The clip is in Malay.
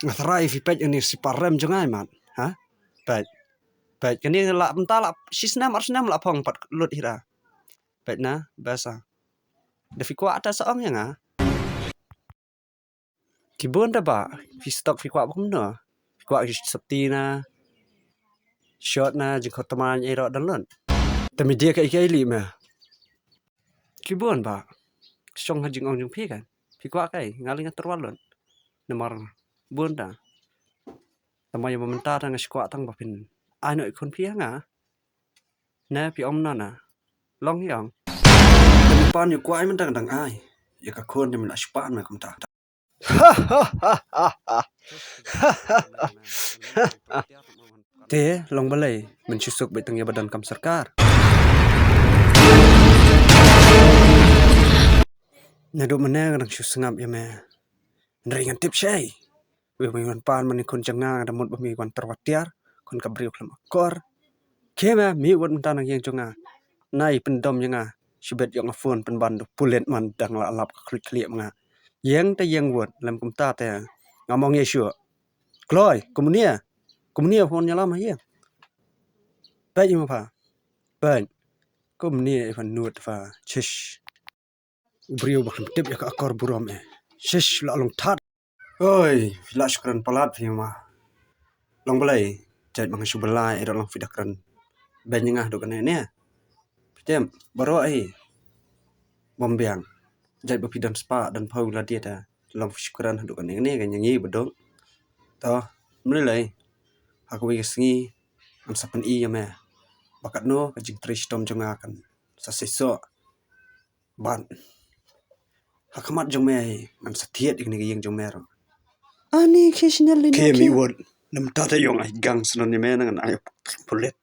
Ngathrai fi pet ini si parem jangai mat. Ha? Pet. Pet kini la mentala sisnam arsnam la pong pat lut hira. Pet na basa. Defi kwa ata saong yang ah. Kibun da ba. Fi stok fi kwa bum no. Fi kwa septi na. Shot na jengkot teman iro dan lun. Tapi dia kai kai li ma. Kibun ba. Song hajing ong jung pi kan. Fi kwa kai ngaling terwalun. Nomor bunda. Tama yang mementar dengan sekuat tang bapin. Ano ikon pi nga. Na pi om na. Long yang. Tapi pan yu kuai men dang ai. Ya ka kon yang nak sepan ma kum ta. Te long balai mensusuk betengnya badan kam sarkar. Nadu mana kadang susengap ya me. Neringan tip syai. Wiwan pan man ikon janga ada mut bami wan terwatiar kon kabriu klam akor. Kema mi wan mentana yang jonga. Nai pendom janga. Sibet yang phone penbandu pulet man dang la alap klik nga. Yang te yang word lam kumta te ngamong Yesu. Kloy, komunia. Komunia phone nyalam ya. Baik ma pa. Baik. Komunia ifan nuat fa chish. Brio bakam tip ya ka akor burom e. Shish la long tat. Oi, la syukran palat fi ma. Long balai jait bang subelai ero long fidakran. Ben ngah do kan ne. Pitem baro ai. Bombiang. Jait bapidan spa dan paula dia ta. Long syukran do kan ne kan nyanyi bedong. Toh, mulai. Aku wis ngi an sapen I ya me. Bakat no kajing trish tom jonga kan. Saseso ban. Hakamat jong me man satiet ikni yang jong mero. Ani kishnal ni. Kemi word nam tata yong ai gang sunan ni me ngan ayo pulet.